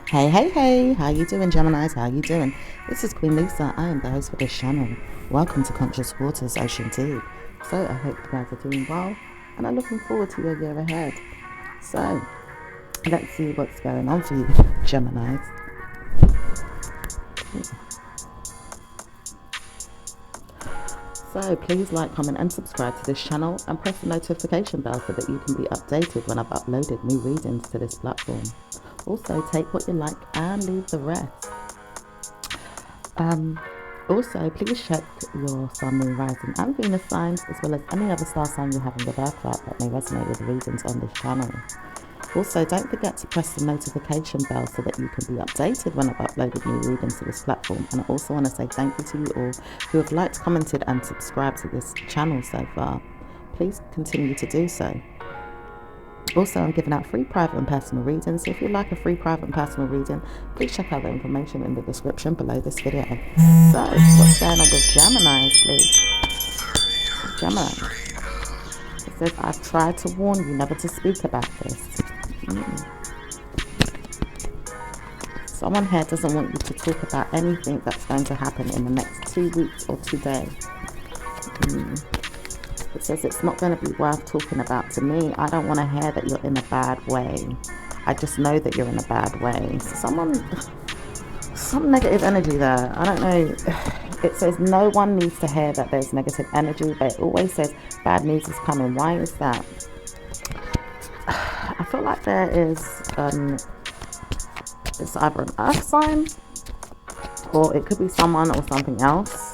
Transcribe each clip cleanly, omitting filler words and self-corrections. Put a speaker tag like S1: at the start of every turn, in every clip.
S1: Hey, how you doing, Geminis? How you doing? This is Queen Lisa. I am the host for this channel. Welcome to Conscious Waters Ocean Deep. So I hope you guys are doing well and I'm looking forward to your year ahead. So let's see what's going on for you, Geminis. So please like, comment and subscribe to this channel and press the notification bell so that you can be updated when I've uploaded new readings to this platform. Also, take what you like and leave the rest. Also, please check your Sun, Moon, Rising and Venus signs, as well as any other star sign you have in your birth chart that may resonate with the readings on this channel. Also, don't forget to press the notification bell so that you can be updated when I've uploaded new readings to this platform. And I also want to say thank you to you all who have liked, commented and subscribed to this channel so far. Please continue to do so. Also, I'm giving out free private and personal readings. So if you'd like a free private and personal reading, please check out the information in the description below this video. So, what's going on with Gemini, please? Gemini. It says, I've tried to warn you never to speak about this. Someone here doesn't want you to talk about anything that's going to happen in the next 2 weeks or 2 days. It says it's not going to be worth talking about to me. I don't want to hear that you're in a bad way. I just know that you're in a bad way. Some negative energy there. I don't know. It says no one needs to hear that there's negative energy, but it always says bad news is coming. Why is that? I feel like there is, it's either an earth sign or it could be someone or something else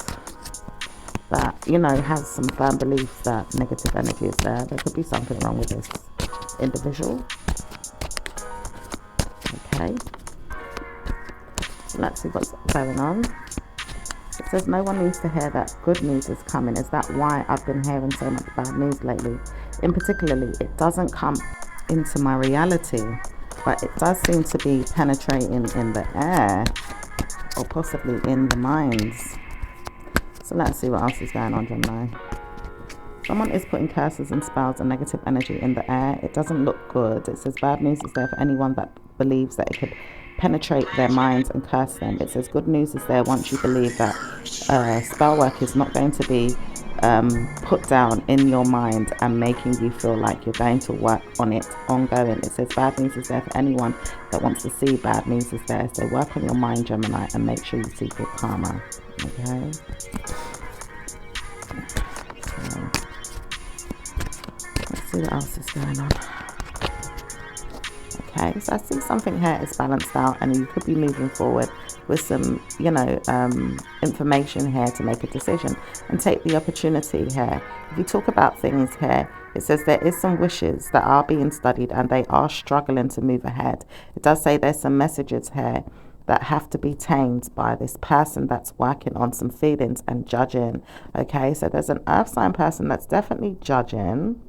S1: that, you know, has some firm beliefs that negative energy is there. There could be something wrong with this individual. Okay. So let's see what's going on. It says no one needs to hear that good news is coming. Is that why I've been hearing so much bad news lately? In particularly, it doesn't come into my reality, but it does seem to be penetrating in the air or possibly in the minds. So let's see what else is going on, Gemini. Someone is putting curses and spells and negative energy in the air. It doesn't look good. It says bad news is there for anyone that believes that it could penetrate their minds and curse them. It says good news is there once you believe that spell work is not going to be put down in your mind and making you feel like you're going to work on it ongoing. It says bad news is there for anyone that wants to see bad news is there. So work on your mind, Gemini, and make sure you see good karma. Okay. So, let's see what else is going on. Okay, so I see something here is balanced out and you could be moving forward with some, you know, information here to make a decision and take the opportunity here. If you talk about things here, it says there is some wishes that are being studied and they are struggling to move ahead. It does say there's some messages here that have to be tamed by this person that's working on some feelings and judging. Okay, so there's an earth sign person that's definitely judging.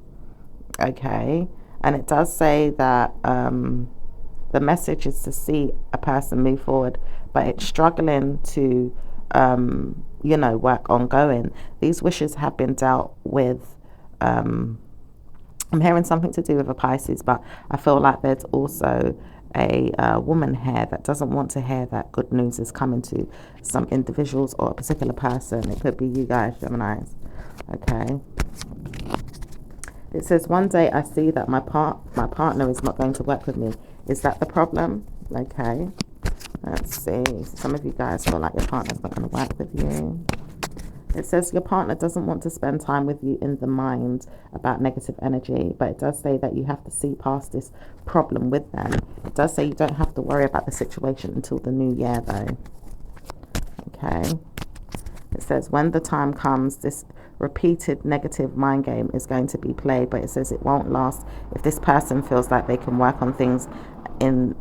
S1: Okay, and it does say that the message is to see a person move forward, but it's struggling to you know, work ongoing. These wishes have been dealt with. I'm hearing something to do with a Pisces, but I feel like there's also a woman here that doesn't want to hear that good news is coming to some individuals or a particular person. It could be you guys, Geminis. Okay. It says one day I see that my partner is not going to work with me. Is that the problem? Okay. Let's see. Some of you guys feel like your partner's not going to work with you. It says your partner doesn't want to spend time with you in the mind about negative energy, but it does say that you have to see past this problem with them. It does say you don't have to worry about the situation until the new year, though. Okay. It says when the time comes, this repeated negative mind game is going to be played, but it says it won't last if this person feels like they can work on things in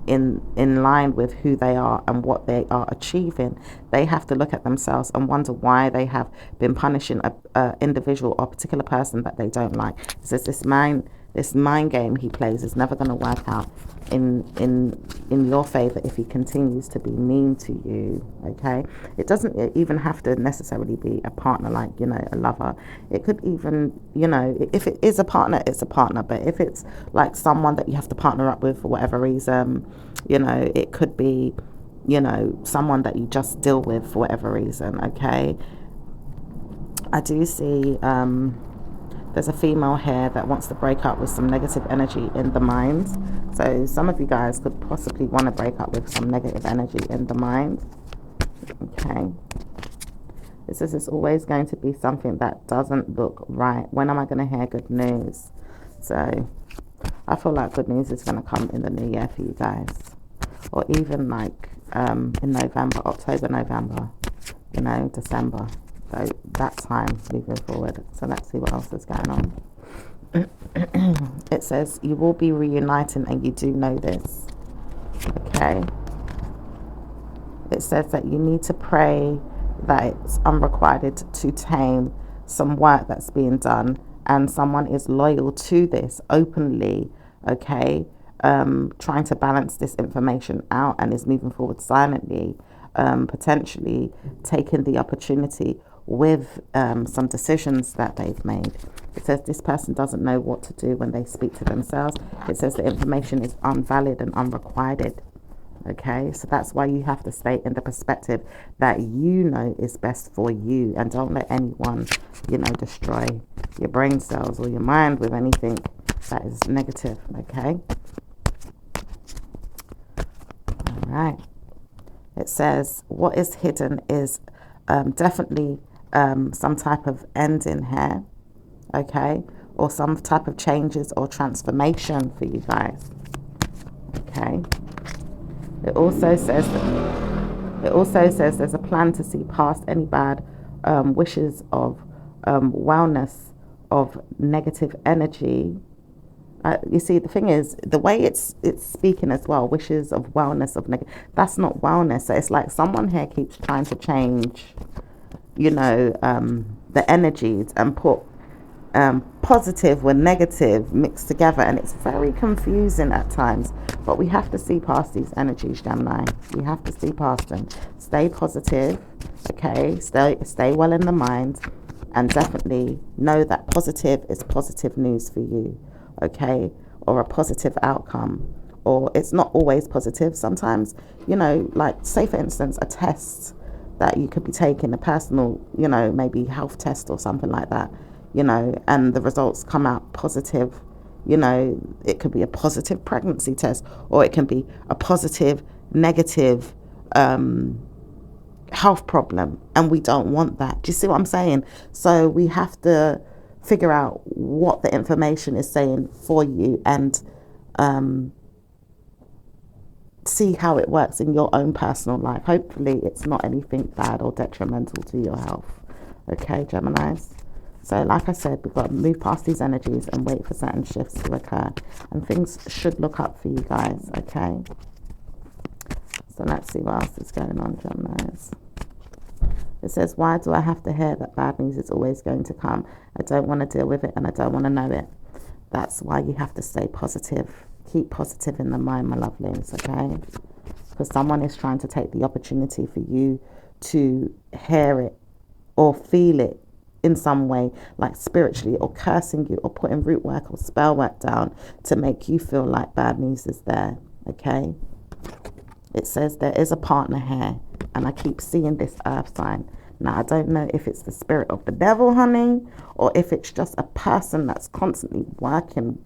S1: line with who they are and what they are achieving. They have to look at themselves and wonder why they have been punishing a individual or particular person that they don't like. It says this mind game he plays is never going to work out in your favor if he continues to be mean to you. Okay, it doesn't even have to necessarily be a partner, like, you know, a lover. It could even, you know, if it is a partner, it's a partner, but if it's like someone that you have to partner up with for whatever reason, You know, it could be, you know, someone that you just deal with for whatever reason, okay? I do see there's a female here that wants to break up with some negative energy in the mind. So some of you guys could possibly want to break up with some negative energy in the mind, okay? This is it's always going to be something that doesn't look right. When am I going to hear good news? So I feel like good news is going to come in the new year for you guys, or even like in November, October, November, you know, December. So that time moving forward. So let's see what else is going on. It says you will be reuniting, and you do know this, okay? It says that you need to pray that it's unrequited to tame some work that's being done, and someone is loyal to this openly, okay? Trying to balance this information out and is moving forward silently, potentially taking the opportunity with some decisions that they've made. It says this person doesn't know what to do when they speak to themselves. It says the information is unvalid and unrequited. Okay, so that's why you have to stay in the perspective that you know is best for you, and don't let anyone, you know, destroy your brain cells or your mind with anything that is negative. Okay, all right. It says what is hidden is definitely some type of ending here, okay, or some type of changes or transformation for you guys. Okay. It also says there's a plan to see past any bad wishes of wellness of negative energy. You see, the thing is, the way it's speaking as well, wishes of wellness of negative. That's not wellness. So it's like someone here keeps trying to change, you know, the energies and put positive with negative mixed together, and it's very confusing at times. But we have to see past these energies, Gemini. We have to see past them. Stay positive, okay? Stay well in the mind, and definitely know that positive is positive news for you, okay? Or a positive outcome. Or it's not always positive. Sometimes, you know, like say for instance, a test that you could be taking, a personal, you know, maybe health test or something like that, you know, and the results come out positive. You know, it could be a positive pregnancy test, or it can be a positive, negative health problem, and we don't want that. Do you see what I'm saying? So we have to figure out what the information is saying for you, and see how it works in your own personal life. Hopefully it's not anything bad or detrimental to your health. Okay, Geminis? So like I said, we've got to move past these energies and wait for certain shifts to occur. And things should look up for you guys, okay? So let's see what else is going on, Geminis. It says, why do I have to hear that bad news is always going to come? I don't want to deal with it, and I don't want to know it. That's why you have to stay positive. Keep positive in the mind, my lovelies, okay? Because someone is trying to take the opportunity for you to hear it or feel it in some way, like spiritually, or cursing you, or putting root work or spell work down to make you feel like bad news is there, okay? It says there is a partner here, and I keep seeing this earth sign. Now, I don't know if it's the spirit of the devil, honey, or if it's just a person that's constantly working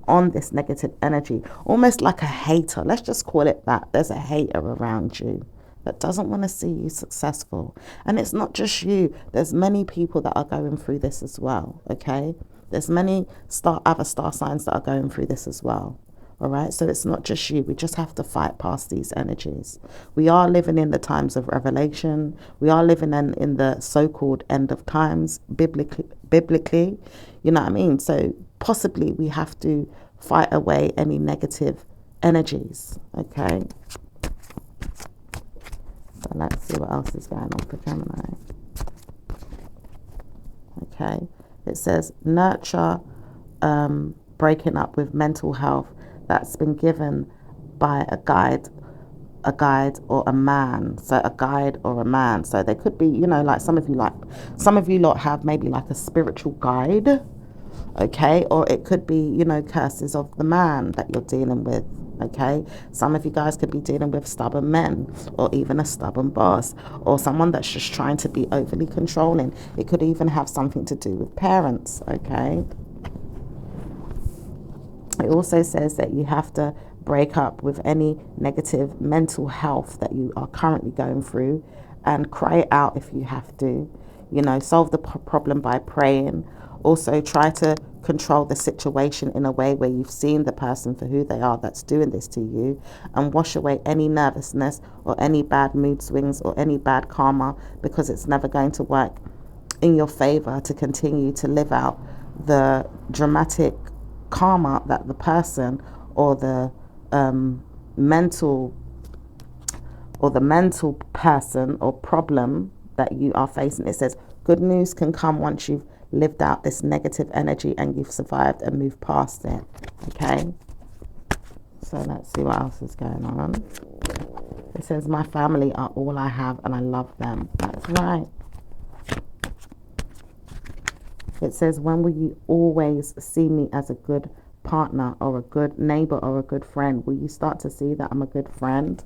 S1: on this negative energy, almost like a hater. Let's just call it that. There's a hater around you that doesn't want to see you successful. And it's not just you. There's many people that are going through this as well, okay? There's many other star signs that are going through this as well. All right, so it's not just you. We just have to fight past these energies. We are living in the times of revelation. We are living in the so-called end of times, biblically. You know what I mean? So possibly we have to fight away any negative energies, okay? So let's see what else is going on for Gemini. Okay, it says nurture breaking up with mental health that's been given by a guide or a man. So a guide or a man. So they could be, you know, like some of you lot have maybe like a spiritual guide, okay? Or it could be, you know, curses of the man that you're dealing with, Okay, some of you guys could be dealing with stubborn men, or even a stubborn boss, or someone that's just trying to be overly controlling. It could even have something to do with parents. Okay, it also says that you have to break up with any negative mental health that you are currently going through, and cry it out if you have to. You know, solve the problem by praying. Also, try to control the situation in a way where you've seen the person for who they are that's doing this to you, and wash away any nervousness or any bad mood swings or any bad karma, because it's never going to work in your favor to continue to live out the dramatic karma that the person or the mental person or problem that you are facing. It says good news can come once you've lived out this negative energy and you've survived and moved past it. Okay, so let's see what else is going on. It says my family are all I have and I love them. That's right. It says, when will you always see me as a good partner or a good neighbor or a good friend? Will you start to see that I'm a good friend?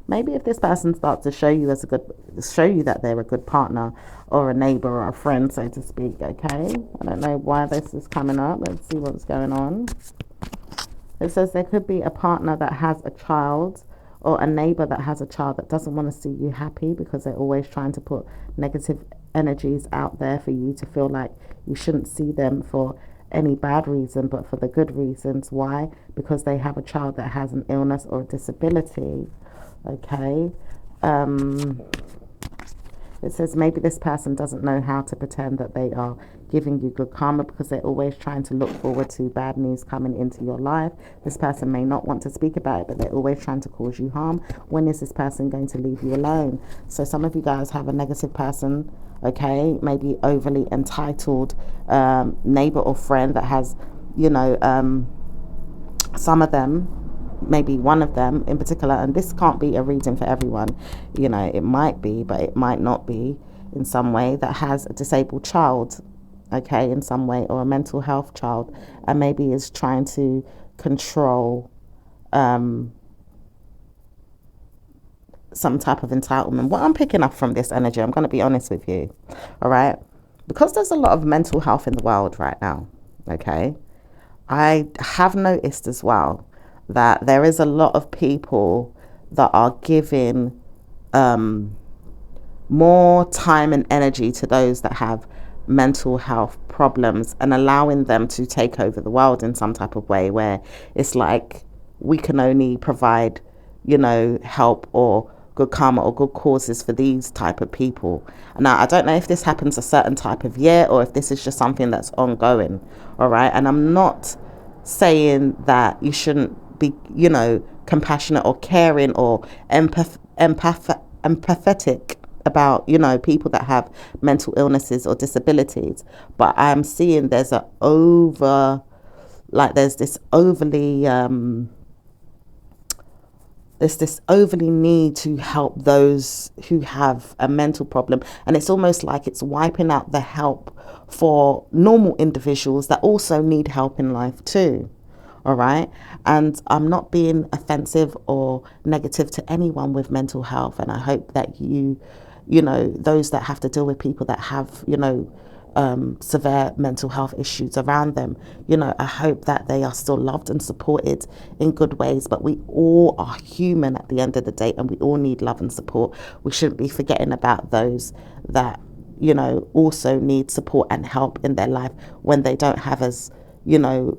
S1: Maybe if this person starts to show you that they're a good partner or a neighbor or a friend, so to speak. Okay, I don't know why this is coming up. Let's see what's going on. It says there could be a partner that has a child, or a neighbor that has a child that doesn't want to see you happy, because they're always trying to put negative energies out there for you to feel like you shouldn't see them for any bad reason, but for the good reasons. Why? Because they have a child that has an illness or a disability. Okay. It says maybe this person doesn't know how to pretend that they are giving you good karma, because they're always trying to look forward to bad news coming into your life. This person may not want to speak about it, but they're always trying to cause you harm. When is this person going to leave you alone? So some of you guys have a negative person, okay, maybe overly entitled neighbor or friend that has, you know, some of them, maybe one of them in particular, and this can't be a reading for everyone, you know, it might be, but it might not be, in some way, that has a disabled child, okay, in some way, or a mental health child, and maybe is trying to control some type of entitlement. What I'm picking up from this energy, I'm going to be honest with you, all right, because there's a lot of mental health in the world right now, okay, I have noticed as well that there is a lot of people that are giving more time and energy to those that have mental health problems, and allowing them to take over the world in some type of way, where it's like we can only provide, you know, help or good karma or good causes for these type of people. Now, I don't know if this happens a certain type of year, or if this is just something that's ongoing, all right? And I'm not saying that you shouldn't be, you know, compassionate or caring or empathetic about, you know, people that have mental illnesses or disabilities, but I'm seeing there's this overly need to help those who have a mental problem, and it's almost like it's wiping out the help for normal individuals that also need help in life too. All right. And I'm not being offensive or negative to anyone with mental health, and I hope that you know, those that have to deal with people that have, you know, severe mental health issues around them, you know, I hope that they are still loved and supported in good ways. But we all are human at the end of the day, and we all need love and support. We shouldn't be forgetting about those that, you know, also need support and help in their life when they don't have as, you know,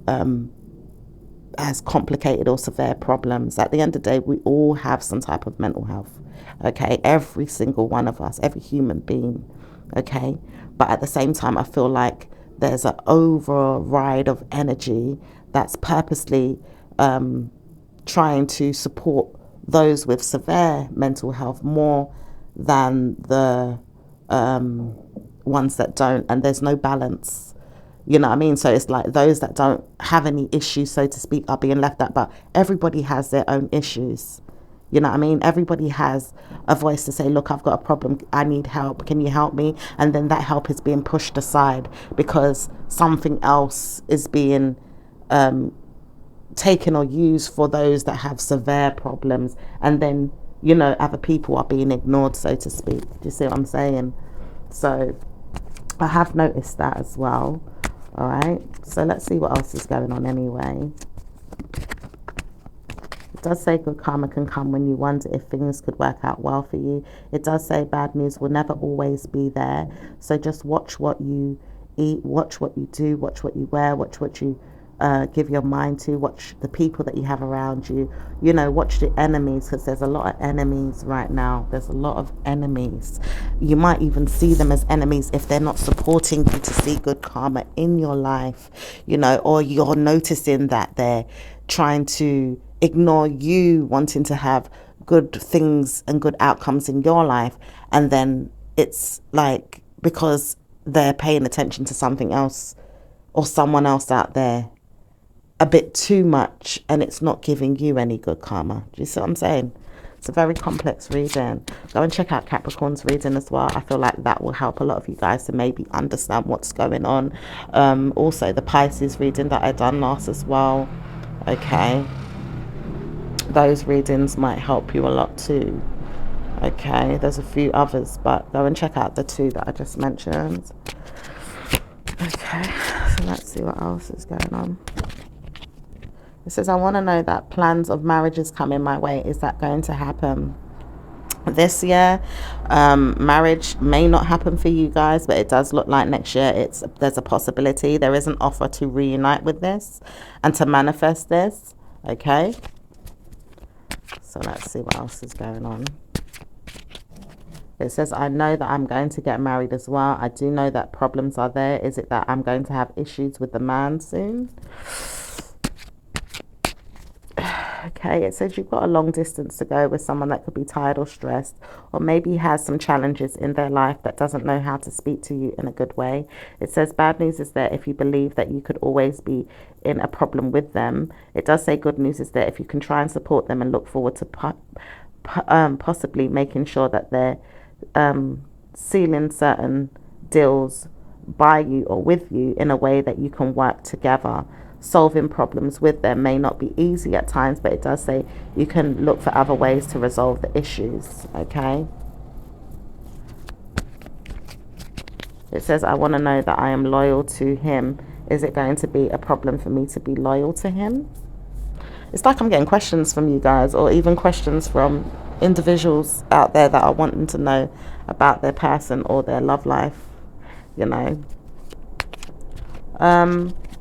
S1: as complicated or severe problems. At the end of the day, we all have some type of mental health, okay? Every single one of us, every human being, okay? But at the same time, I feel like there's an override of energy that's purposely trying to support those with severe mental health more than the ones that don't, and there's no balance. You know what I mean? So it's like those that don't have any issues, so to speak, are being left out. But everybody has their own issues. You know what I mean? Everybody has a voice to say, look, I've got a problem. I need help. Can you help me? And then that help is being pushed aside because something else is being taken or used for those that have severe problems, and then, you know, other people are being ignored, so to speak. Do you see what I'm saying? So I have noticed that as well. All right, so let's see what else is going on anyway. It does say good karma can come when you wonder if things could work out well for you. It does say bad news will never always be there. So just watch what you eat, watch what you do, watch what you wear, watch what you give your mind to, watch the people that you have around you, you know, watch the enemies, because there's a lot of enemies right now. There's a lot of enemies. You might even see them as enemies if they're not supporting you to see good karma in your life, you know, or you're noticing that they're trying to ignore you wanting to have good things and good outcomes in your life, and then it's like because they're paying attention to something else or someone else out there a bit too much, and it's not giving you any good karma. Do you see what I'm saying? It's a very complex reading. Go and check out Capricorn's reading as well. I feel like that will help a lot of you guys to maybe understand what's going on. Also the Pisces reading that I done last as well. Okay, those readings might help you a lot too. Okay, there's a few others, but go and check out the two that I just mentioned. Okay, so let's see what else is going on. It says, I want to know that plans of marriages coming my way. Is that going to happen this year? Marriage may not happen for you guys, but it does look like next year there's a possibility. There is an offer to reunite with this and to manifest this. Okay, so let's see what else is going on. It says, I know that I'm going to get married as well. I do know that problems are there. Is it that I'm going to have issues with the man soon? Okay, it says you've got a long distance to go with someone that could be tired or stressed, or maybe has some challenges in their life that doesn't know how to speak to you in a good way. It says bad news is there if you believe that you could always be in a problem with them. It does say good news is there if you can try and support them and look forward to possibly making sure that they're sealing certain deals by you or with you in a way that you can work together. Solving problems with them may not be easy at times, but it does say you can look for other ways to resolve the issues. Okay, it says I want to know that I am loyal to him. Is it going to be a problem for me to be loyal to him? It's like I'm getting questions from you guys, or even questions from individuals out there that are wanting to know about their person or their love life, you know.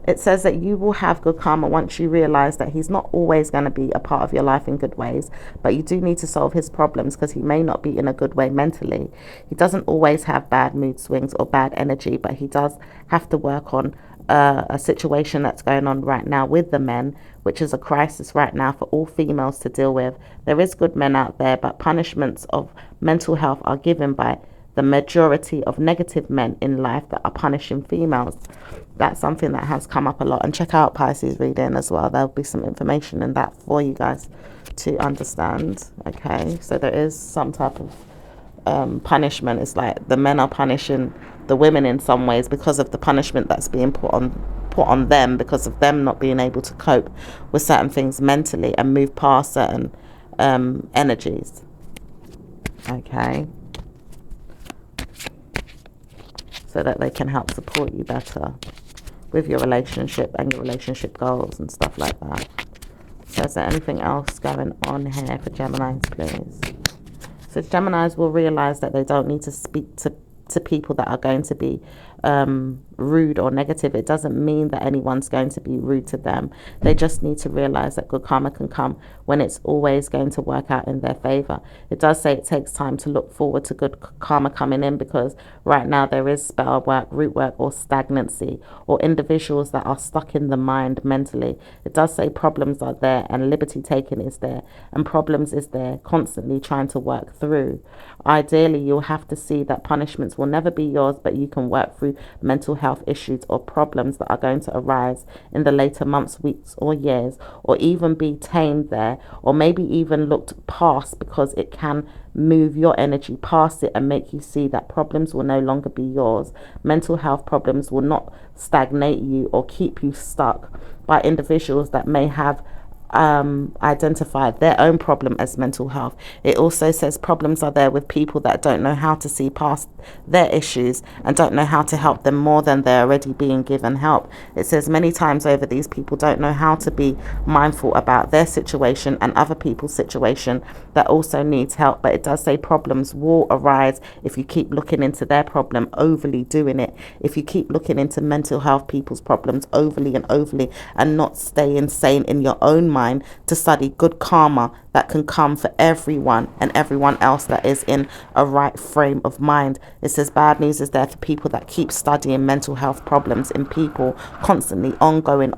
S1: It says that you will have good karma once you realize that he's not always going to be a part of your life in good ways, but you do need to solve his problems because he may not be in a good way mentally. He doesn't always have bad mood swings or bad energy, but he does have to work on a situation that's going on right now with the men, which is a crisis right now for all females to deal with. There is good men out there, but punishments of mental health are given by the majority of negative men in life that are punishing females. That's something that has come up a lot. And check out Pisces reading as well. There'll be some information in that for you guys to understand. Okay, so there is some type of punishment. It's like the men are punishing the women in some ways because of the punishment that's being put on them, because of them not being able to cope with certain things mentally and move past certain energies. Okay, so that they can help support you better with your relationship and your relationship goals and stuff like that. So is there anything else going on here for Geminis, please? So Geminis will realize that they don't need to speak to people that are going to be rude or negative. It doesn't mean that anyone's going to be rude to them. They just need to realize that good karma can come when it's always going to work out in their favor. It does say it takes time to look forward to good karma coming in, because right now there is spell work, root work, or stagnancy, or individuals that are stuck in the mind mentally. It does say problems are there and liberty taking is there, and problems is there constantly trying to work through. Ideally, you'll have to see that punishments will never be yours, but you can work through through mental health issues or problems that are going to arise in the later months, weeks, or years, or even be tamed there, or maybe even looked past, because it can move your energy past it and make you see that problems will no longer be yours. Mental health problems will not stagnate you or keep you stuck by individuals that may have identified their own problem as mental health. It also says problems are there with people that don't know how to see past their issues and don't know how to help them more than they're already being given help. It says many times over, these people don't know how to be mindful about their situation and other people's situation that also needs help. But it does say problems will arise if you keep looking into their problem, overly doing it. If you keep looking into mental health people's problems overly and overly, and not staying sane in your own mind to study good karma that can come for everyone and everyone else that is in a right frame of mind. It says bad news is there for people that keep studying mental health problems in people constantly, ongoing,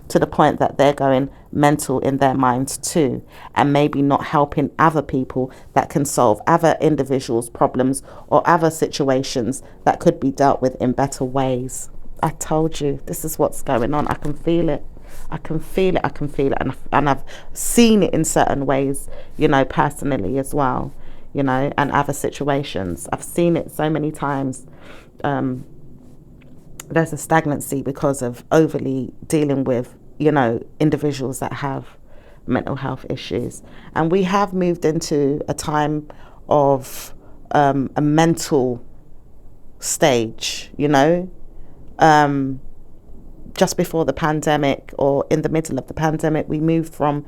S1: to the point that they're going mental in their minds too, and maybe not helping other people that can solve other individuals' problems or other situations that could be dealt with in better ways. I told you, this is what's going on. I can feel it. I can feel it, and I've seen it in certain ways, personally as well, and other situations. I've seen it so many times. There's a stagnancy because of overly dealing with, individuals that have mental health issues. And we have moved into a time of a mental stage, just before the pandemic, or in the middle of the pandemic, we moved from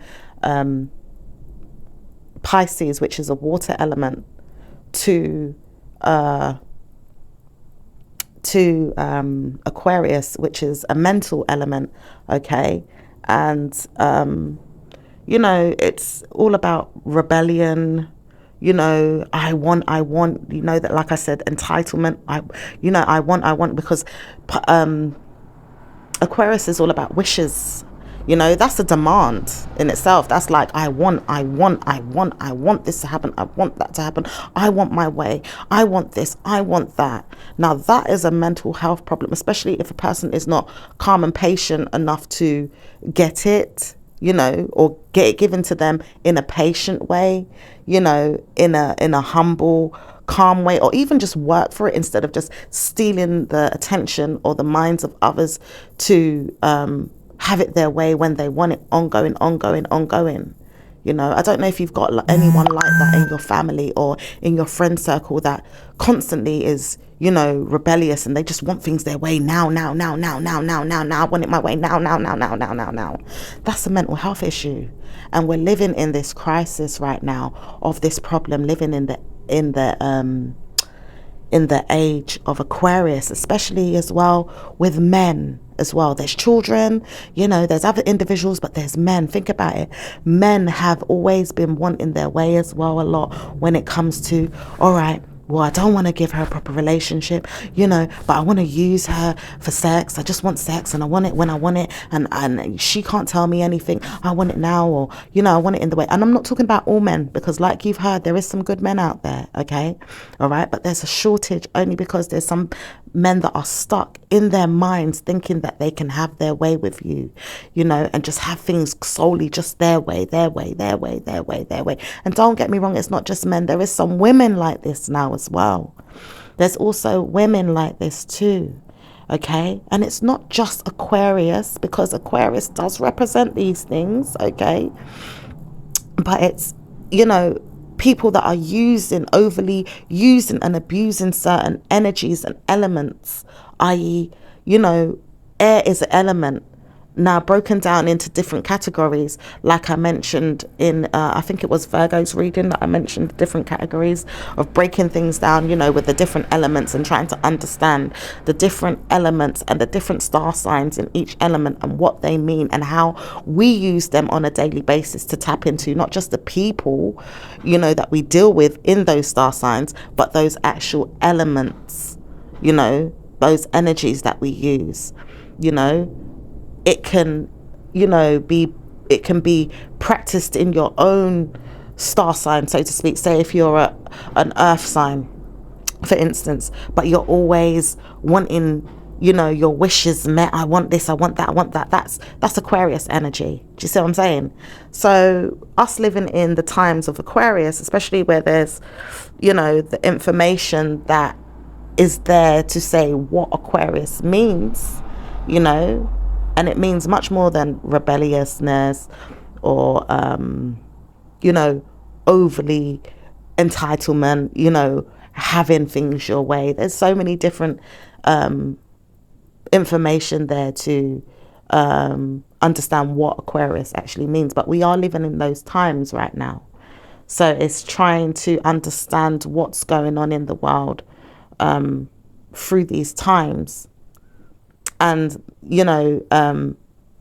S1: Pisces, which is a water element, to Aquarius, which is a mental element. Okay. And it's all about rebellion. I want, that, like I said, entitlement. I want, because Aquarius is all about wishes. That's a demand in itself. That's like, I want this to happen. I want that to happen. I want my way. I want this. I want that. Now, that is a mental health problem, especially if a person is not calm and patient enough to get it, or get it given to them in a patient way, in a humble, calm way, or even just work for it instead of just stealing the attention or the minds of others to have it their way when they want it, ongoing. I don't know if you've got anyone like that in your family or in your friend circle that constantly is, rebellious, and they just want things their way now. I want it my way now. That's a mental health issue. And we're living in this crisis right now of this problem, living in the age of Aquarius, especially as well with men as well. There's children, there's other individuals, but there's men. Think about it. Men have always been wanting their way as well a lot when it comes to, all right, well, I don't want to give her a proper relationship, but I want to use her for sex. I just want sex, and I want it when I want it, and she can't tell me anything. I want it now, or, I want it in the way. And I'm not talking about all men, because like you've heard, there is some good men out there, okay? All right, but there's a shortage only because there's some men that are stuck in their minds thinking that they can have their way with you, and just have things solely just their way. And don't get me wrong, it's not just men. There is some women like this now as well. There's also women like this too, okay? And it's not just Aquarius, because Aquarius does represent these things, okay? But it's, people that are overly using and abusing certain energies and elements, i.e., air is an element. Now, broken down into different categories, like I mentioned in, I think it was Virgo's reading that I mentioned different categories of breaking things down, with the different elements and trying to understand the different elements and the different star signs in each element and what they mean and how we use them on a daily basis to tap into not just the people, that we deal with in those star signs, but those actual elements, those energies that we use, It can, it can be practiced in your own star sign, so to speak. Say if you're an earth sign, for instance, but you're always wanting, you know, your wishes met. I want this, I want that, I want that. That's Aquarius energy. Do you see what I'm saying? So us living in the times of Aquarius, especially where there's, you know, the information that is there to say what Aquarius means, you know, and it means much more than rebelliousness or you know, overly entitlement, you know, having things your way. There's so many different information there to understand what Aquarius actually means. But we are living in those times right now. So it's trying to understand what's going on in the world through these times. And, you know,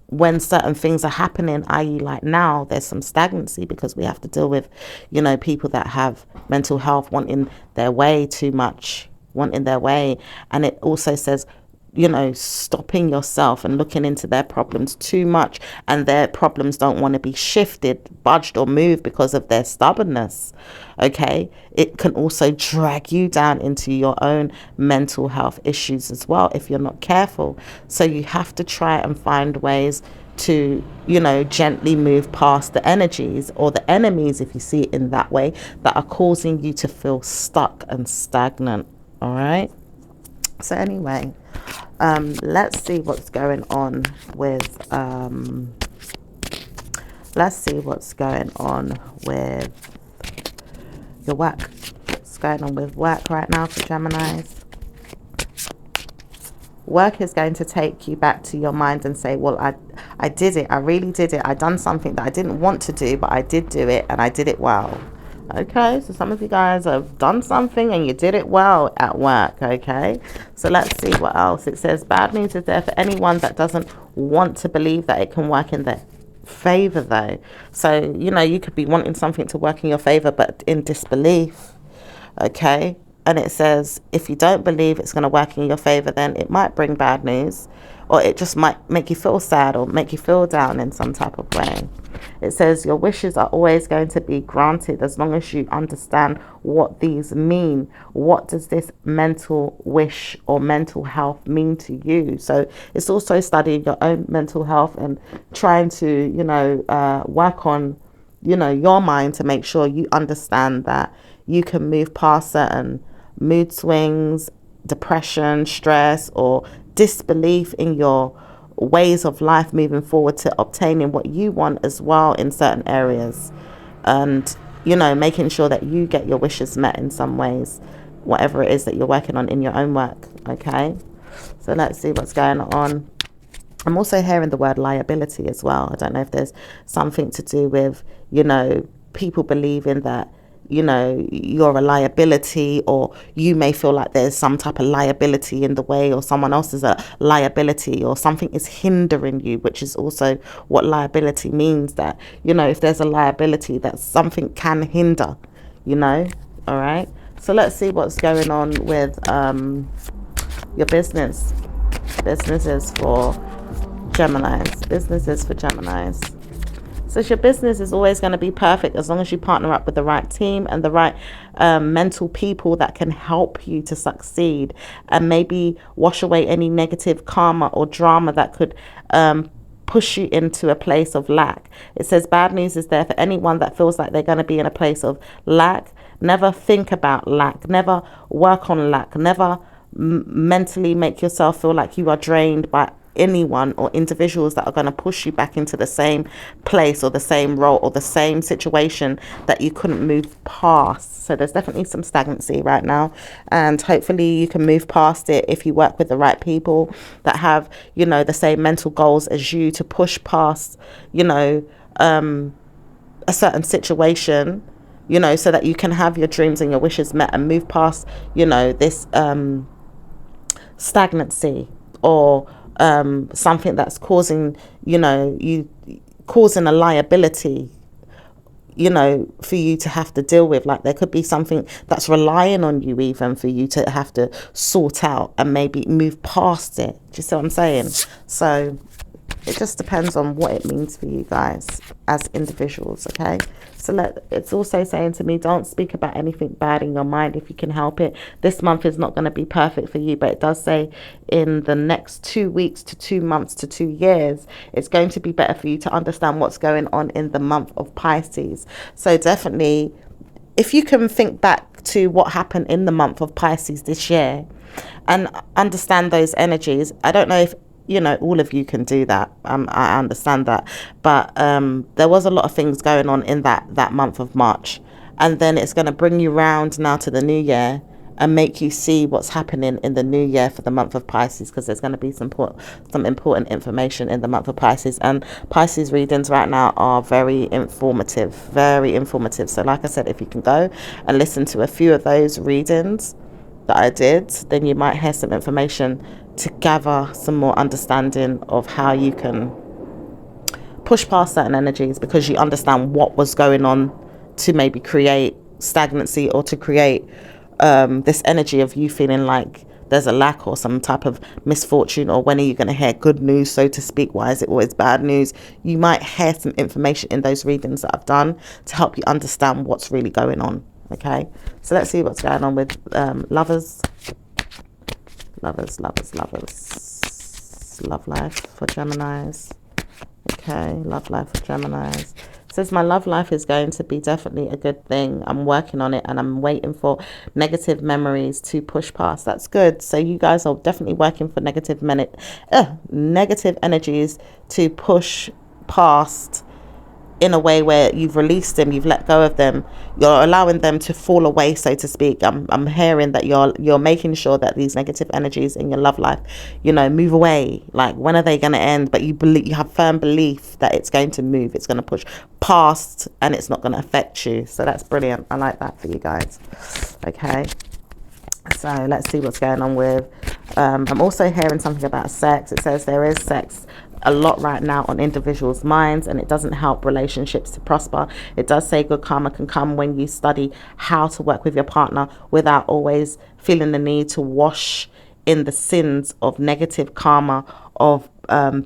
S1: when certain things are happening, i.e. like now, there's some stagnancy because we have to deal with, you know, people that have mental health wanting their way too much, wanting their way. And it also says, you know, stopping yourself and looking into their problems too much, and their problems don't want to be shifted, budged or moved because of their stubbornness. Okay, it can also drag you down into your own mental health issues as well if you're not careful. So you have to try and find ways to, you know, gently move past the energies or the enemies, if you see it in that way, that are causing you to feel stuck and stagnant. All right, so anyway, let's see what's going on with your work. What's going on with work right now for Geminis? Work is going to take you back to your mind and say, well, I did it. I really did it. I done something that I didn't want to do, but I did do it, and I did it well. Okay, so some of you guys have done something and you did it well at work. Okay, so let's see what else. It says bad news is there for anyone that doesn't want to believe that it can work in their favor, though. So, you know, you could be wanting something to work in your favor, but in disbelief. Okay, and it says if you don't believe it's going to work in your favor, then it might bring bad news, or it just might make you feel sad or make you feel down in some type of way. It says your wishes are always going to be granted as long as you understand what these mean. What does this mental wish or mental health mean to you? So it's also studying your own mental health and trying to, you know, work on, you know, your mind to make sure you understand that you can move past certain mood swings, depression, stress, or disbelief in your ways of life moving forward to obtaining what you want as well in certain areas. And, you know, making sure that you get your wishes met in some ways, whatever it is that you're working on in your own work. Okay, so let's see what's going on. I'm also hearing the word liability as well. I don't know if there's something to do with, you know, people believing that, you know, you're a liability, or you may feel like there's some type of liability in the way, or someone else is a liability, or something is hindering you, which is also what liability means, that, you know, if there's a liability, that something can hinder, you know. All right, so let's see what's going on with your businesses for Geminis. So your business is always going to be perfect as long as you partner up with the right team and the right mental people that can help you to succeed, and maybe wash away any negative karma or drama that could push you into a place of lack. It says bad news is there for anyone that feels like they're going to be in a place of lack. Never think about lack. Never work on lack. Never mentally make yourself feel like you are drained by anyone or individuals that are going to push you back into the same place or the same role or the same situation that you couldn't move past. So there's definitely some stagnancy right now, and hopefully you can move past it if you work with the right people that have, you know, the same mental goals as you, to push past, you know, a certain situation, you know, so that you can have your dreams and your wishes met and move past, you know, this stagnancy or something that's causing, you know, you causing a liability, you know, for you to have to deal with. Like there could be something that's relying on you even for you to have to sort out and maybe move past it. Do you see what I'm saying? So It just depends on what it means for you guys as individuals, okay? So it's also saying to me, don't speak about anything bad in your mind if you can help it. This month is not going to be perfect for you, but it does say in the next 2 weeks to 2 months to 2 years, it's going to be better for you to understand what's going on in the month of Pisces. So definitely, if you can think back to what happened in the month of Pisces this year and understand those energies, I don't know if all of you can do that. I understand that, but there was a lot of things going on in that month of March, and then it's going to bring you round now to the new year and make you see what's happening in the new year for the month of Pisces, because there's going to be some important information in the month of Pisces. And Pisces readings right now are very informative. So like I said, if you can go and listen to a few of those readings that I did, then you might hear some information to gather some more understanding of how you can push past certain energies, because you understand what was going on to maybe create stagnancy, or to create this energy of you feeling like there's a lack or some type of misfortune, or when are you going to hear good news, so to speak? Why is it always bad news? You might hear some information in those readings that I've done to help you understand what's really going on. Okay, so let's see what's going on with lovers. Love life for Geminis. Okay, love life for Geminis. Says my love life is going to be definitely a good thing. I'm working on it, and I'm waiting for negative memories to push past. That's good. So you guys are definitely working for negative energies to push past, in a way where you've released them, you've let go of them, you're allowing them to fall away, so to speak. I'm hearing that you're making sure that these negative energies in your love life, move away. Like, when are they going to end? But you have firm belief that it's going to move, it's going to push past, and it's not going to affect you. So that's brilliant. I like that for you guys. Okay, so let's see what's going on with I'm also hearing something about sex. It says there is sex a lot right now on individuals' minds, and it doesn't help relationships to prosper. It does say good karma can come when you study how to work with your partner without always feeling the need to wash in the sins of negative karma, of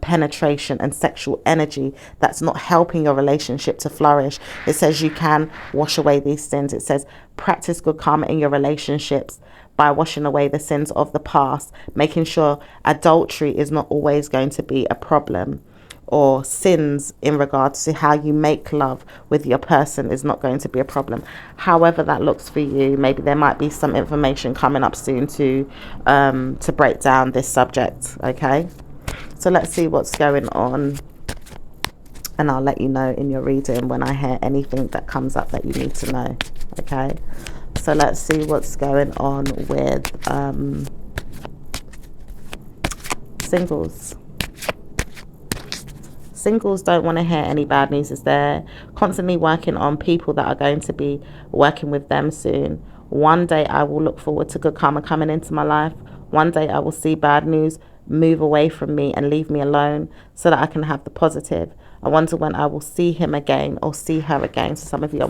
S1: penetration and sexual energy that's not helping your relationship to flourish. It says you can wash away these sins. It says practice good karma in your relationships by washing away the sins of the past, making sure adultery is not always going to be a problem, or sins in regards to how you make love with your person is not going to be a problem. However that looks for you, maybe there might be some information coming up soon to break down this subject. Okay, so let's see what's going on, and I'll let you know in your reading when I hear anything that comes up that you need to know. Okay, so let's see what's going on with singles. Singles don't want to hear any bad news, as they're constantly working on people that are going to be working with them soon. One day I will look forward to good karma coming into my life. One day I will see bad news move away from me and leave me alone, so that I can have the positive. I wonder when I will see him again or see her again. So some of you are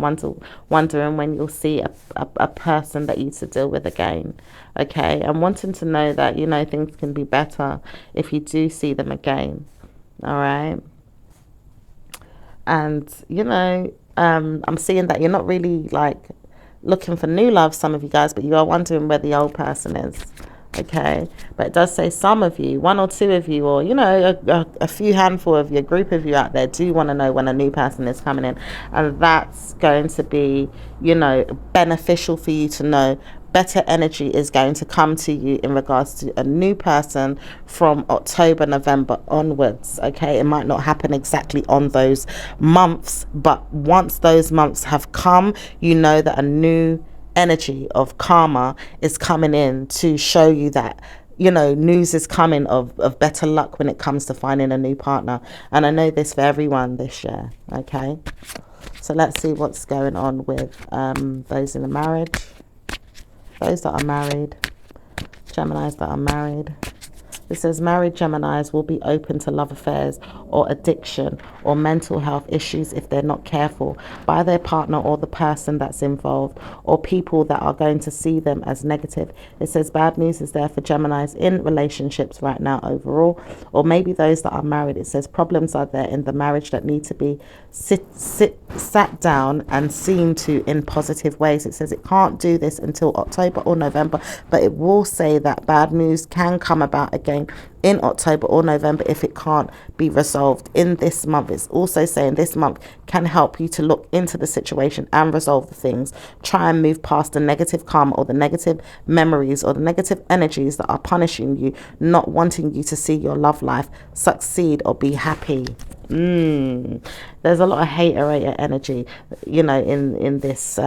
S1: wondering when you'll see a person that you used to deal with again. Okay, I'm wanting to know that, things can be better if you do see them again. All right. And, I'm seeing that you're not really like looking for new love, some of you guys, but you are wondering where the old person is. Okay, but it does say some of you, 1 or 2 of you, or a few handful of your group of you out there do want to know when a new person is coming in, and that's going to be beneficial for you to know. Better energy is going to come to you in regards to a new person from October, November onwards. Okay, it might not happen exactly on those months, but once those months have come, you know that a new energy of karma is coming in to show you that news is coming of better luck when it comes to finding a new partner. And I know this for everyone this year. Okay, so let's see what's going on with those in a marriage, those that are married, Geminis that are married. It says married Geminis will be open to love affairs or addiction or mental health issues if they're not careful by their partner or the person that's involved, or people that are going to see them as negative. It says bad news is there for Geminis in relationships right now overall, or maybe those that are married. It says problems are there in the marriage that need to be sat down and seen to in positive ways. It says it can't do this until October or November, but it will say that bad news can come about again in October or November if it can't be resolved in this month. It's also saying this month can help you to look into the situation and resolve the things. Try and move past the negative karma or the negative memories or the negative energies that are punishing you, not wanting you to see your love life succeed or be happy. There's a lot of hater energy, you know, in this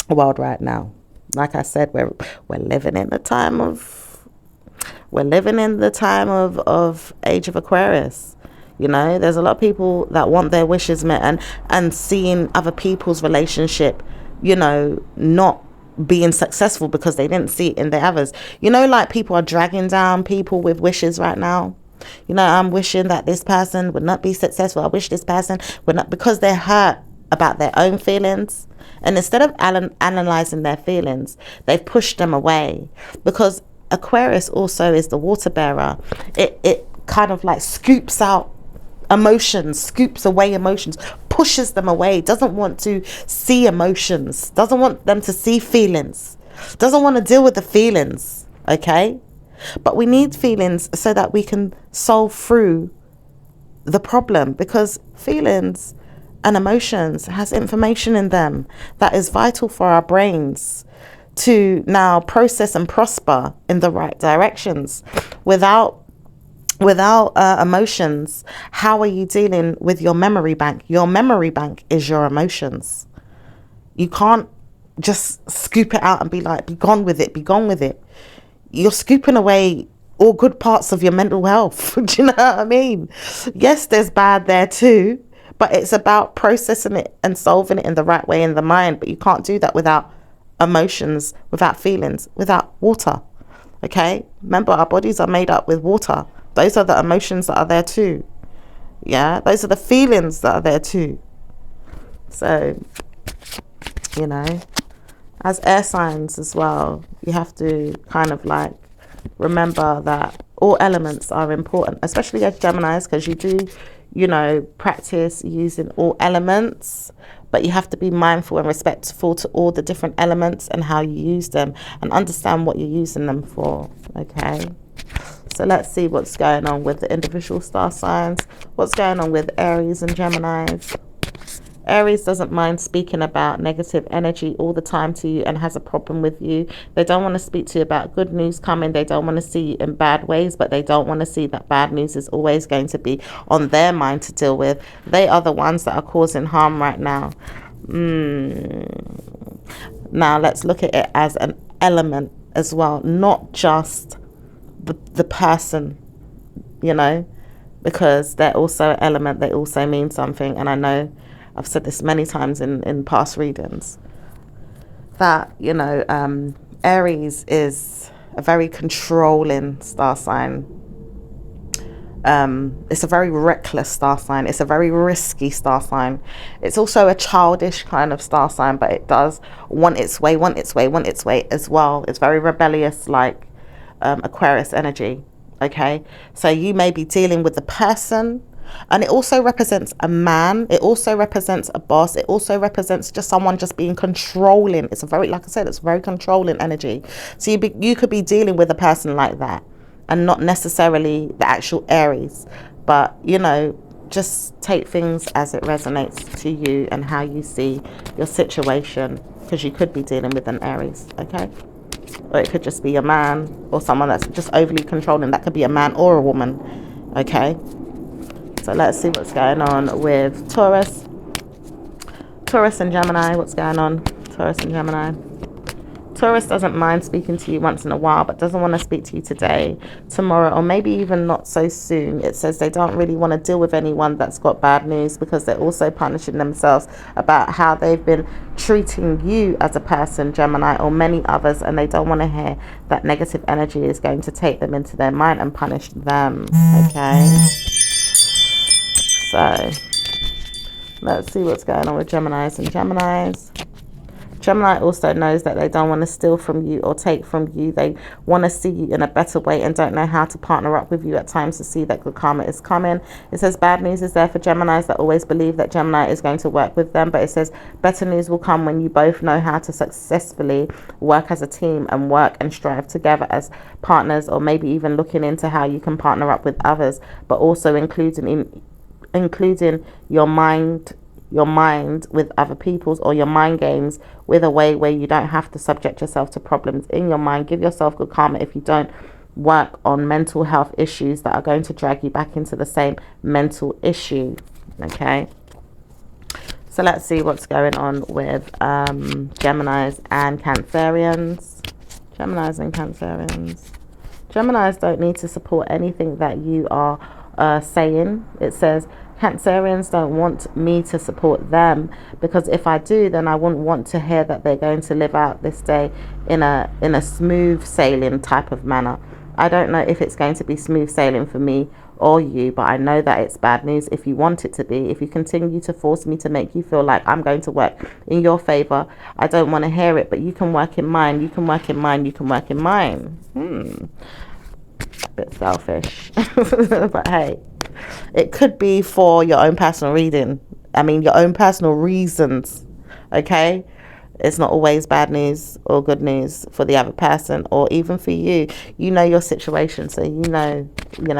S1: world right now. Like I said, we're living in the time of of age of Aquarius. You know, there's a lot of people that want their wishes met, and seeing other people's relationship, you know, not being successful because they didn't see it in the others. You know, like people are dragging down people with wishes right now. You know, I'm wishing that this person would not be successful. I wish this person would not, because they're hurt about their own feelings. And instead of analyzing their feelings, they've pushed them away. Because Aquarius also is the water bearer. It kind of like scoops out emotions, scoops away emotions, pushes them away, doesn't want to see emotions, doesn't want them to see feelings, doesn't want to deal with the feelings, okay? But we need feelings so that we can solve through the problem, because feelings and emotions has information in them that is vital for our brains to now process and prosper in the right directions. Without emotions, how are you dealing with your memory bank? Your memory bank is your emotions. You can't just scoop it out and be like, be gone with it, be gone with it. You're scooping away all good parts of your mental health. Do you know what I mean? Yes, there's bad there too, but it's about processing it and solving it in the right way in the mind. But you can't do that without emotions, without feelings, without water. Okay? Remember, our bodies are made up with water. Those are the emotions that are there too. Yeah? Those are the feelings that are there too. So, you know, as air signs as well, you have to kind of like remember that all elements are important, especially as Geminis, because you do, you know, practice using all elements, but you have to be mindful and respectful to all the different elements and how you use them, and understand what you're using them for. Okay, so let's see what's going on with the individual star signs. What's going on with Aries and Geminis? Aries doesn't mind speaking about negative energy all the time to you and has a problem with you. They don't want to speak to you about good news coming. They don't want to see you in bad ways, but they don't want to see that bad news is always going to be on their mind to deal with. They are the ones that are causing harm right now. Now let's look at it as an element as well, not just the person, you know, because they're also an element. They also mean something. And I know I've said this many times in past readings, that, you know, Aries is a very controlling star sign. It's a very reckless star sign. It's a very risky star sign. It's also a childish kind of star sign, but it does want its way as well. It's very rebellious, like Aquarius energy. Okay, so you may be dealing with the person, and it also represents a man. It also represents a boss. It also represents just someone just being controlling. It's a very, like I said, it's very controlling energy. So you could be dealing with a person like that, and not necessarily the actual Aries, but, you know, just take things as it resonates to you and how you see your situation, because you could be dealing with an Aries. Okay, or it could just be a man or someone that's just overly controlling. That could be a man or a woman. Okay, so let's see what's going on with Taurus and Gemini. What's going on, Taurus and Gemini? Taurus doesn't mind speaking to you once in a while, but doesn't want to speak to you today, tomorrow, or maybe even not so soon. It says they don't really want to deal with anyone that's got bad news, because they're also punishing themselves about how they've been treating you as a person, Gemini, or many others, and they don't want to hear that negative energy is going to take them into their mind and punish them. Okay, so let's see what's going on with Geminis and Geminis. Gemini also knows that they don't want to steal from you or take from you. They want to see you in a better way and don't know how to partner up with you at times to see that good karma is coming. It says bad news is there for Geminis that always believe that Gemini is going to work with them. But it says better news will come when you both know how to successfully work as a team and work and strive together as partners, or maybe even looking into how you can partner up with others, but also including your mind with other people's, or your mind games with a way where you don't have to subject yourself to problems in your mind. Give yourself good karma if you don't work on mental health issues that are going to drag you back into the same mental issue. Okay, so let's see what's going on with Geminis and Cancerians. Geminis and Cancerians. Geminis don't need to support anything that you are saying. It says Cancerians don't want me to support them, because if I do, then I wouldn't want to hear that they're going to live out this day in a smooth sailing type of manner. I don't know if it's going to be smooth sailing for me or you, but I know that it's bad news if you want it to be. If you continue to force me to make you feel like I'm going to work in your favor, I don't want to hear it. But you can work in mine, you can work in mine, you can work in mine. Bit selfish. But hey, it could be for your own personal reading. I mean, your own personal reasons. Okay, it's not always bad news or good news for the other person, or even for you. You know your situation, so you know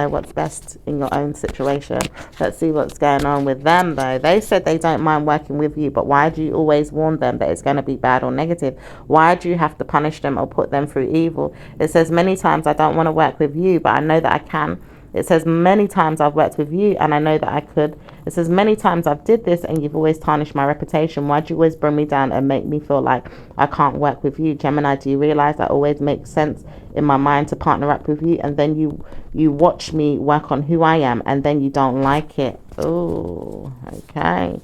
S1: what's best in your own situation. Let's see what's going on with them, though. They said they don't mind working with you, but why do you always warn them that it's going to be bad or negative? Why do you have to punish them or put them through evil? It says many times I don't want to work with you, but I know that I can. It says many times I've worked with you and I know that I could. It says many times I've did this and you've always tarnished my reputation. Why do you always bring me down and make me feel like I can't work with you? Gemini, do you realize that always makes sense in my mind to partner up with you, and then you watch me work on who I am and then you don't like it? Oh, okay.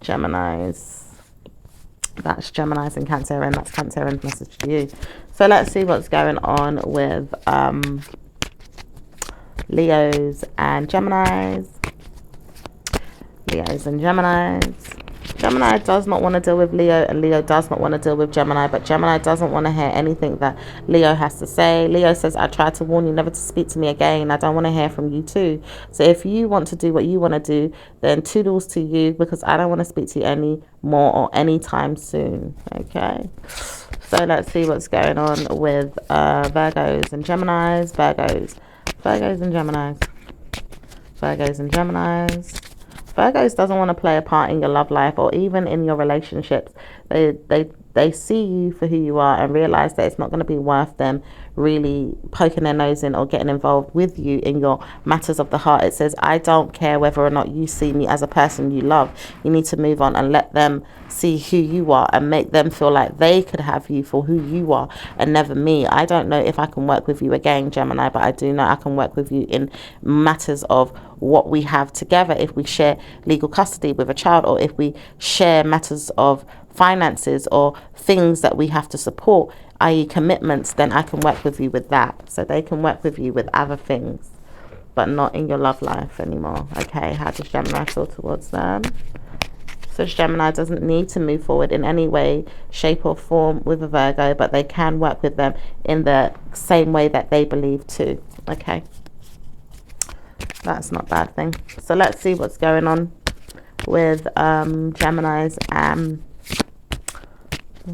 S1: Geminis. That's Geminis and Cancer, and that's Cancerian's message to you. So let's see what's going on with Leos and Geminis. Leos and Geminis. Gemini does not want to deal with Leo, and Leo does not want to deal with Gemini, but Gemini doesn't want to hear anything that Leo has to say. Leo says, I tried to warn you never to speak to me again. I don't want to hear from you too. So if you want to do what you want to do, then toodles to you, because I don't want to speak to you any more or anytime soon. Okay, so let's see what's going on with Virgos and Geminis. Virgos and Geminis. Virgos and Geminis. Virgos doesn't want to play a part in your love life or even in your relationships. They see you for who you are and realize that it's not going to be worth them really poking their nose in or getting involved with you in your matters of the heart. It says, I don't care whether or not you see me as a person you love. You need to move on and let them see who you are and make them feel like they could have you for who you are and never me. I don't know if I can work with you again, Gemini, but I do know I can work with you in matters of what we have together. If we share legal custody with a child, or if we share matters of finances or things that we have to support, i.e. commitments, then I can work with you with that. So they can work with you with other things, but not in your love life anymore. Okay, how does Gemini feel towards them? So Gemini doesn't need to move forward in any way, shape or form with a Virgo, but they can work with them in the same way that they believe too. Okay, that's not a bad thing. So let's see what's going on with Geminis and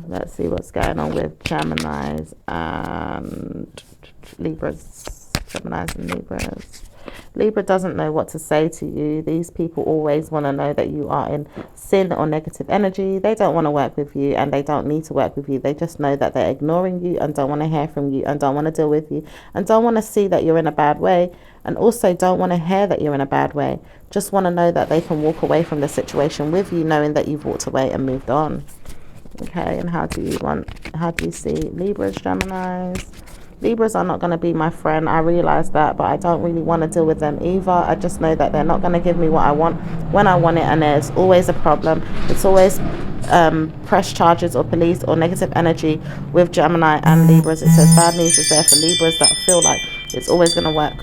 S1: let's see what's going on with Geminis and Libras. Geminis and Libras. Libra doesn't know what to say to you. These people always want to know that you are in sin or negative energy. They don't want to work with you and they don't need to work with you. They just know that they're ignoring you and don't want to hear from you and don't want to deal with you and don't want to see that you're in a bad way, and also don't want to hear that you're in a bad way. Just want to know that they can walk away from the situation with you, knowing that you've walked away and moved on. Okay, and how do you want How do you see Libras, Geminis? Libras are not going to be my friend. I realize that, but I don't really want to deal with them either. I just know that they're not going to give me what I want when I want it, and there's always a problem. It's always press charges or police or negative energy with Gemini and Libras. It says bad news is there for Libras that feel like it's always going to work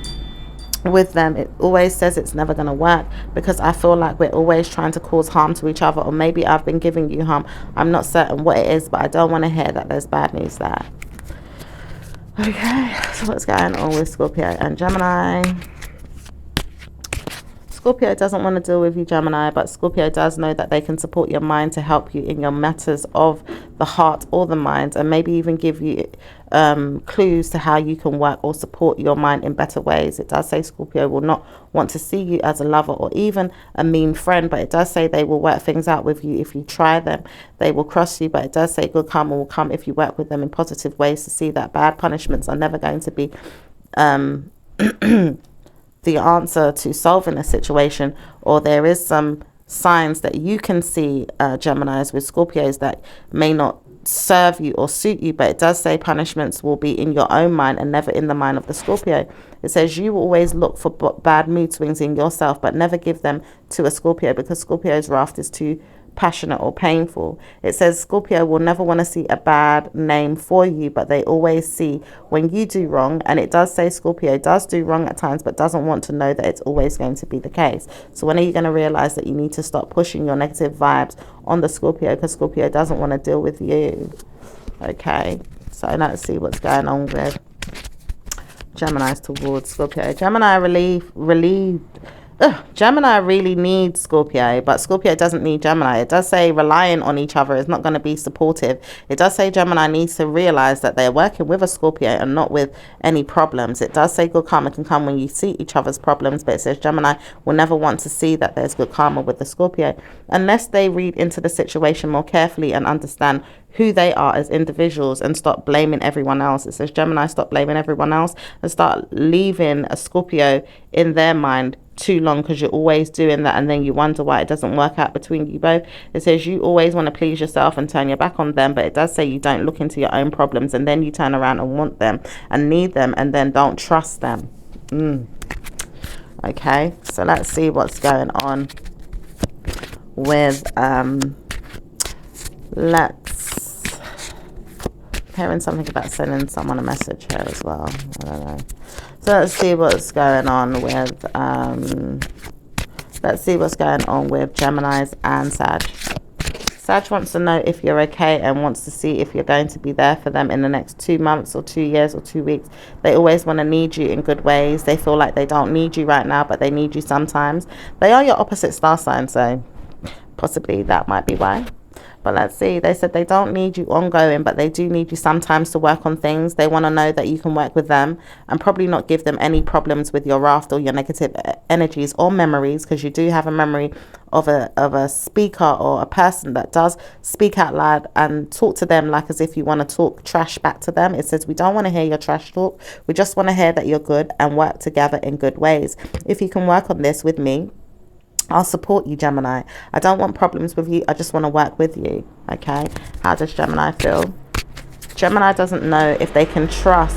S1: with them. It always says it's never going to work because I feel like we're always trying to cause harm to each other, or maybe I've been giving you harm. I'm not certain what it is, but I don't want to hear that there's bad news there. Okay, so what's going on with Scorpio and Gemini? Scorpio doesn't want to deal with you, Gemini, but Scorpio does know that they can support your mind to help you in your matters of the heart or the mind, and maybe even give you clues to how you can work or support your mind in better ways. It does say Scorpio will not want to see you as a lover or even a mean friend, but it does say they will work things out with you if you try them. They will cross you, but it does say good karma will come if you work with them in positive ways to see that bad punishments are never going to be the answer to solving a situation, or there is some signs that you can see, Geminis, with Scorpios that may not serve you or suit you, but it does say punishments will be in your own mind and never in the mind of the Scorpio. It says you will always look for bad mood swings in yourself, but never give them to a Scorpio because Scorpio's wrath is too passionate or painful. It says Scorpio will never want to see a bad name for you, but they always see when you do wrong. And it does say Scorpio does do wrong at times, but doesn't want to know that it's always going to be the case. So when are you going to realize that you need to stop pushing your negative vibes on the Scorpio, because Scorpio doesn't want to deal with you? Okay, so let's see what's going on with Gemini's towards Scorpio. Gemini relieved. Gemini really needs Scorpio, but Scorpio doesn't need Gemini. It does say relying on each other is not going to be supportive. It does say Gemini needs to realize that they're working with a Scorpio and not with any problems. It does say good karma can come when you see each other's problems, but it says Gemini will never want to see that there's good karma with the Scorpio unless they read into the situation more carefully and understand who they are as individuals and stop blaming everyone else. It says Gemini, stop blaming everyone else and start leaving a Scorpio in their mind too long, because you're always doing that and then you wonder why it doesn't work out between you both. It says you always want to please yourself and turn your back on them, but it does say you don't look into your own problems and then you turn around and want them and need them and then don't trust them. Okay, so let's see what's going on with hearing something about sending someone a message here as well. I don't know. So let's see what's going on with Geminis and Sag. Sag wants to know if you're okay and wants to see if you're going to be there for them in the next 2 months or 2 years or 2 weeks. They always want to need you in good ways. They feel like they don't need you right now, but they need you sometimes. They are your opposite star sign, so possibly that might be why. But let's see. They said they don't need you ongoing, but they do need you sometimes to work on things. They want to know that you can work with them and probably not give them any problems with your wrath or your negative energies or memories, because you do have a memory of a speaker or a person that does speak out loud and talk to them like as if you want to talk trash back to them. It says we don't want to hear your trash talk. We just want to hear that you're good and work together in good ways. If you can work on this with me, I'll support you, Gemini. I don't want problems with you. I just want to work with you. Okay. How does Gemini feel? Gemini doesn't know if they can trust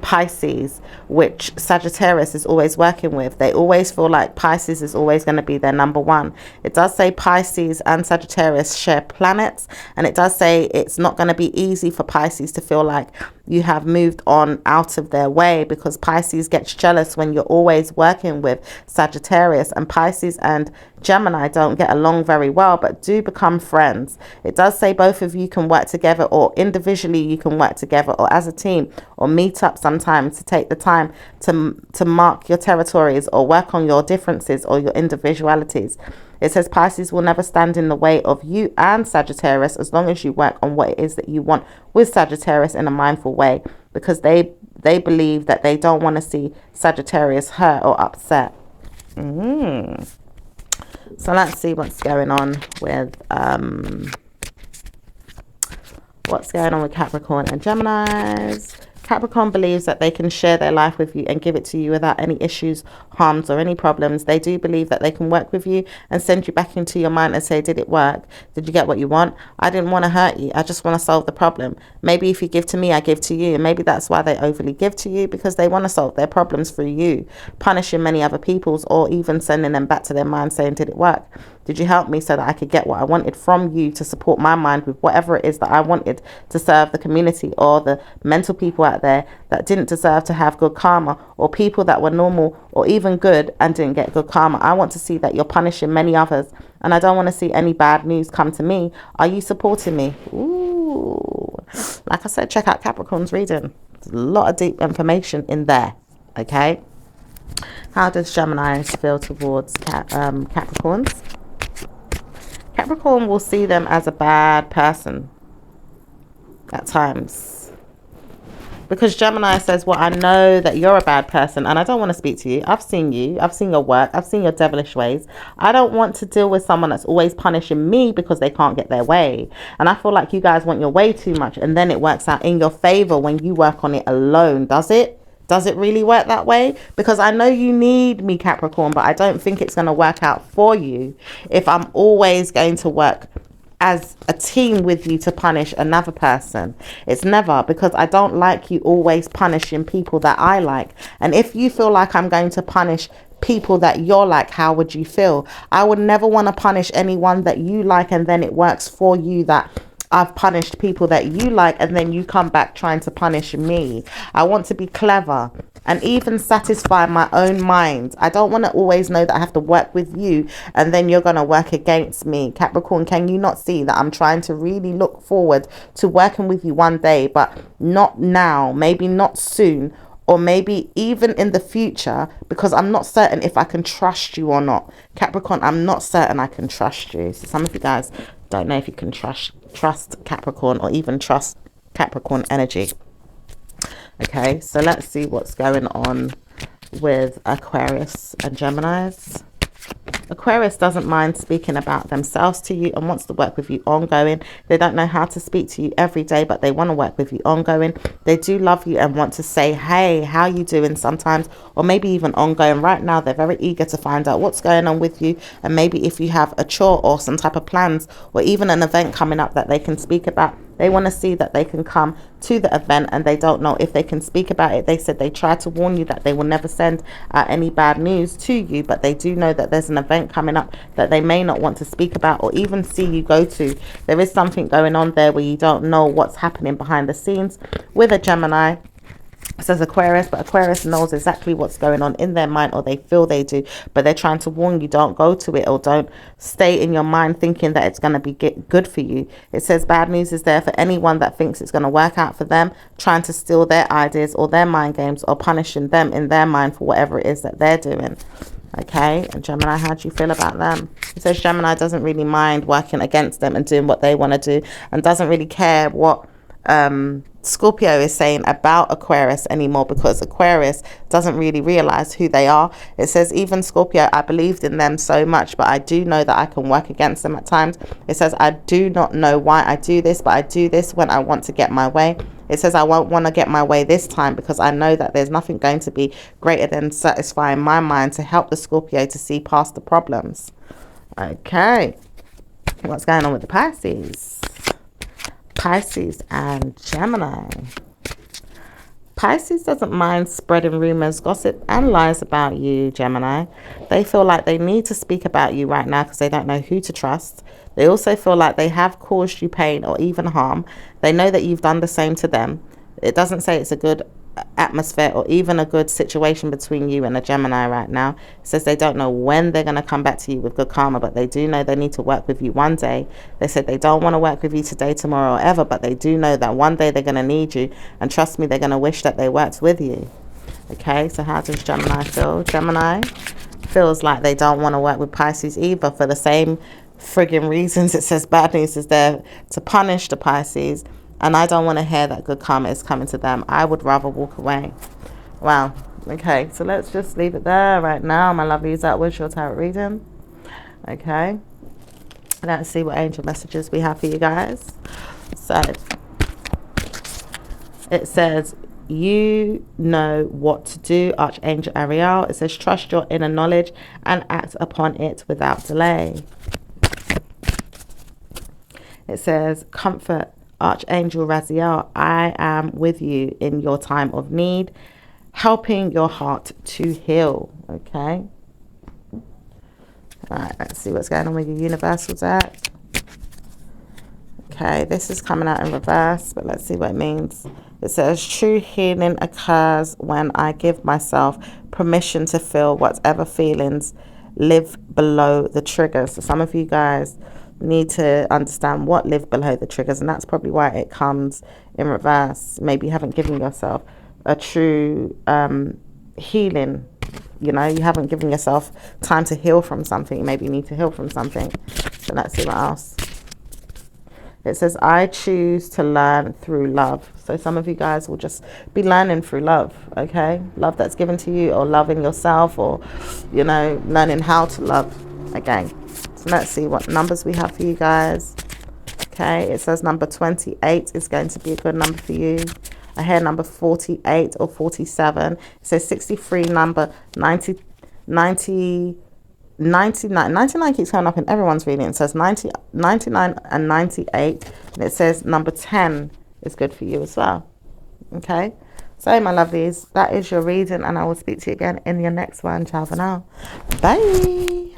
S1: Pisces, which Sagittarius is always working with. They always feel like Pisces is always going to be their number one. It does say Pisces and Sagittarius share planets, and it does say it's not going to be easy for Pisces to feel like you have moved on out of their way, because Pisces gets jealous when you're always working with Sagittarius, and Pisces and Gemini don't get along very well, but do become friends. It does say both of you can work together, or individually you can work together, or as a team, or meet up sometimes to take the time to mark your territories or work on your differences or your individualities. It says Pisces will never stand in the way of you and Sagittarius as long as you work on what it is that you want with Sagittarius in a mindful way, because they believe that they don't want to see Sagittarius hurt or upset. So let's see what's going on with Capricorn and Geminis. Capricorn believes that they can share their life with you and give it to you without any issues, harms, or any problems. They do believe that they can work with you and send you back into your mind and say, did it work? Did you get what you want? I didn't want to hurt you. I just want to solve the problem. Maybe if you give to me, I give to you. And maybe that's why they overly give to you, because they want to solve their problems through you, punishing many other people's, or even sending them back to their mind saying, did it work? Did you help me so that I could get what I wanted from you to support my mind with whatever it is that I wanted to serve the community, or the mental people out there that didn't deserve to have good karma, or people that were normal or even good and didn't get good karma? I want to see that you're punishing many others, and I don't want to see any bad news come to me. Are you supporting me? Ooh. Like I said, check out Capricorn's reading. There's a lot of deep information in there. Okay. How does Gemini feel towards Capricorns? Capricorn will see them as a bad person at times, because Gemini says, well, I know that you're a bad person and I don't want to speak to you. I've seen you. I've seen your work. I've seen your devilish ways. I don't want to deal with someone that's always punishing me because they can't get their way. And I feel like you guys want your way too much, and then it works out in your favor when you work on it alone. Does it? Does it really work that way? Because I know you need me, Capricorn, but I don't think it's going to work out for you if I'm always going to work as a team with you to punish another person. It's never, because I don't like you always punishing people that I like. And if you feel like I'm going to punish people that you're like, how would you feel? I would never want to punish anyone that you like and then it works for you that I've punished people that you like and then you come back trying to punish me. I want to be clever and even satisfy my own mind. I don't want to always know that I have to work with you and then you're going to work against me. Capricorn, can you not see that I'm trying to really look forward to working with you one day, but not now, maybe not soon, or maybe even in the future, because I'm not certain if I can trust you or not. Capricorn, I'm not certain I can trust you. So some of you guys don't know if you can trust Capricorn or even trust Capricorn energy. Okay, so let's see what's going on with Aquarius and Geminis. Aquarius doesn't mind speaking about themselves to you and wants to work with you ongoing. They don't know how to speak to you every day, but they want to work with you ongoing. They do love you and want to say, hey, how you doing sometimes, or maybe even ongoing. Right now, they're very eager to find out what's going on with you, and maybe if you have a chore or some type of plans or even an event coming up that they can speak about. They want to see that they can come to the event and they don't know if they can speak about it. They said they try to warn you that they will never send any bad news to you, but they do know that there's an event coming up that they may not want to speak about or even see you go to. There is something going on there where you don't know what's happening behind the scenes with a Gemini. It says Aquarius, but Aquarius knows exactly what's going on in their mind, or they feel they do, but they're trying to warn you, don't go to it, or don't stay in your mind thinking that it's going to be good for you. It says bad news is there for anyone that thinks it's going to work out for them, trying to steal their ideas or their mind games, or punishing them in their mind for whatever it is that they're doing. Okay, and Gemini, how do you feel about them? It says Gemini doesn't really mind working against them and doing what they want to do, and doesn't really care what Scorpio is saying about Aquarius anymore, because Aquarius doesn't really realize who they are. It says even Scorpio, I believed in them so much, but I do know that I can work against them at times. It says I do not know why I do this, but I do this when I want to get my way. It says I won't want to get my way this time because I know that there's nothing going to be greater than satisfying my mind to help the Scorpio to see past the problems. Okay, what's going on with the Pisces? Pisces and Gemini. Pisces doesn't mind spreading rumors, gossip, and lies about you, Gemini. They feel like they need to speak about you right now because they don't know who to trust. They also feel like they have caused you pain or even harm. They know that you've done the same to them. It doesn't say it's a good atmosphere or even a good situation between you and a Gemini right now. It says they don't know when they're going to come back to you with good karma, but they do know they need to work with you one day. They said they don't want to work with you today, tomorrow, or ever, but they do know that one day they're going to need you, and trust me, they're going to wish that they worked with you. Okay, so how does Gemini feel? Gemini feels like they don't want to work with Pisces either for the same friggin' reasons. It says bad news is there to punish the Pisces, and I don't want to hear that good karma is coming to them. I would rather walk away. Wow. Okay, so let's just leave it there right now, my lovelies. That was your tarot reading. Okay. Let's see what angel messages we have for you guys. So, it says, You know what to do, Archangel Ariel. It says, trust your inner knowledge and act upon it without delay. It says, comfort, Archangel Raziel. I am with you in your time of need, helping your heart to heal. Okay. All right, let's see what's going on with your universal deck. Okay, this is coming out in reverse, but let's see what it means. It says, true healing occurs when I give myself permission to feel whatever feelings live below the triggers. So some of you guys need to understand what live below the triggers, and that's probably why it comes in reverse. Maybe you haven't given yourself a true healing. You know, you haven't given yourself time to heal from something. Maybe you need to heal from something. So let's see what else. It says, I choose to learn through love. So some of you guys will just be learning through love, okay? Love that's given to you, or loving yourself, or, you know, learning how to love again. So let's see what numbers we have for you guys. Okay, it says number 28 is going to be a good number for you. I hear number 48 or 47. It says 63, number 90, 99 keeps coming up in everyone's reading. It says 90, 99 and 98, and it says number 10 is good for you as well. Okay, so my lovelies, that is your reading, and I will speak to you again in your next one. Ciao for now. Bye.